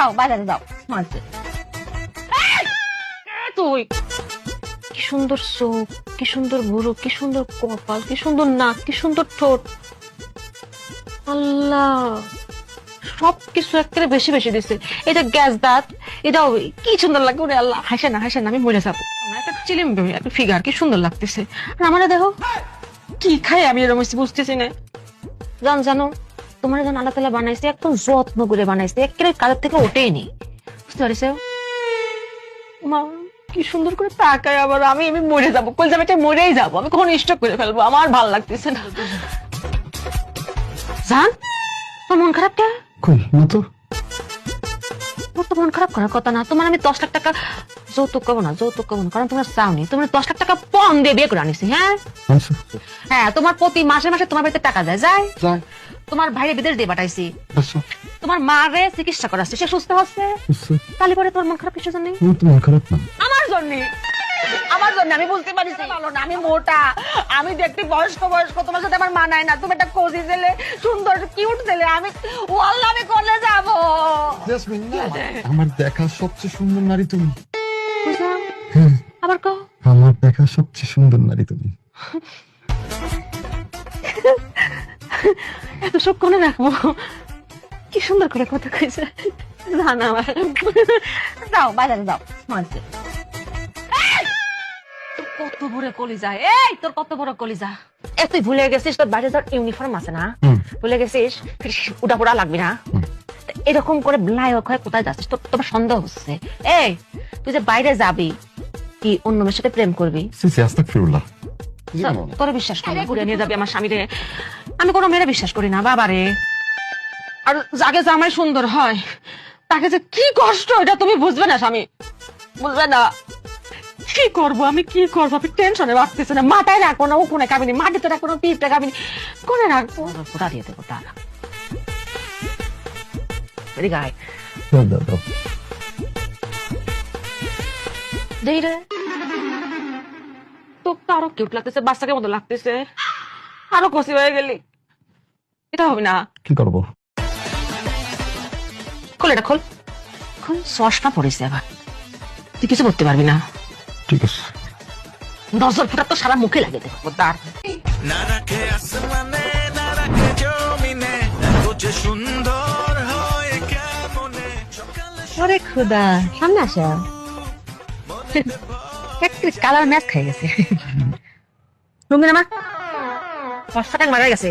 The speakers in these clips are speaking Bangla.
যাও বাজারে যাও মাঝে তুই কি সুন্দর চোখ, কি সুন্দর বুড়ো, কি সুন্দর কপাল, কি সুন্দর নাক, কি সুন্দর ঠোঁট। আল্লাহ সবকিছু একেবারে বেশি বেশি দিছে। এটা গ্যাস দাঁত, এটাও কি সুন্দর লাগে। ওরে আল্লাহ, হাসে না আমি মরে যাবো। আমার একটা চিলিম একটা ফিগার, কি সুন্দর লাগতেছে। আর আমার দেখো কি খাই আমি এরকম বুঝতেছি না। জানো তোমার যেন আল্লাহ তাআলা বানাইছে, একদম যত্ন করে বানাইছে, একেবারে কালের থেকে ওঠেই নি। বুঝতে পারিস মা কি সুন্দর করে তাকায়। আবার আমি মরে যাবো, কলজামেটা মরেই যাবো, আমি কখন স্টপ করে ফেলবো। আমার ভাল লাগতেছে না। জান তোর মন খারাপ কে? কই না তো। তোর তো মন খারাপ করার কথা না। তোমার আমি 10 লাখ টাকা যৌতুক করবো না, কারণ তোমার চাওনি। তোমার 10 লাখ টাকা পণ দিয়ে বিয়ে করে আনিছি। হ্যাঁ তোমার প্রতি মাসে মাসে তোমার বাড়িতে টাকা যায়। তোমার ভাইরে বিদেশ দিয়ে পাঠাইছি। তোমার মারে চিকিৎসা করাচ্ছি, সে সুস্থ হচ্ছে। তাহলে পরে তোমার মন খারাপ কিসের জন্য? মন খারাপ না, আমার জন্য। আমি বুঝতে পারছি ভালো না, আমি মোটা, আমি দেখতে বয়স্ক, তোমার সাথে আমার মানায় না। তুমি একটা কোজি ছেলে, সুন্দর কিউট ছেলে, আমি ও আল্লাহ আমি করলে যাবো। আমার দেখা সবচেয়ে সুন্দর নারী তুমি। আবার কও। আমার দেখা সবচেয়ে সুন্দর নারী তুমি। এত সব কোনে রাখবো? কি সুন্দর করে কথা কইছে। জানা আমার যাও বাজারে যাও মাঝে কত বড় কলিজা। এই তোর কত বড় কলিজা। তুই ভুলে গেছিস তোর বাইরে যার ইউনিফর্ম আছে না? ভুলে গেছিস? উড়া পোড়া লাগবি না। এরকম করে লায়ক হয়ে কোথায় যাচ্ছিস? তোমার সন্দেহ হচ্ছে। এই তুই যে বাইরে যাবি, কি অন্য মেয়ের সাথে প্রেম করবি? আস্তাগফিরুল্লাহ। তোরে বিশ্বাস করি না, ঘুরে নিয়ে যাবি আমার স্বামীরে। আমি কোনো মেয়েরা বিশ্বাস করি না বাবারে। আর যাকে জামাই সুন্দর হয় তাকে যে কি কষ্ট, এটা তুমি বুঝবে না স্বামী, বুঝবে না। কি করবো আমি, কি করবো? আমি টেনশনে ভাবতেছি না। মাথায় রাখবো না, ও কোনে কাবিনি, মাটিতে রাখবো না, পিঠটা কাবিনি, কোনে রাখবো? কোথা দিয়ে দেবো টাকা? গায়ে দেই রে, তো আরো কিউট লাগতেছে, বাচ্চাকে মতো লাগতেছে। আরো কষি হয়ে গেলি, এটা হবে না। কি করবো? খোল, এটা খোল। চশমা পড়েছে আবার, তুই কিছু করতে পারবি না। ঠিক আছে। নজর ফুটা তো সারা মুখে লাগে দেখো তার। না রাখে আসমানে, না রাখে জমিনে, এত সুন্দর হয় কেমনে সকালে। ওরে খুদা, সামনে আসো। কালার ম্যাচ খাই গেছে। রুমিন আমার হসপিটাল মারা গেছে।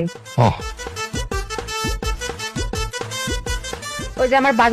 ওই যে আমার বাজার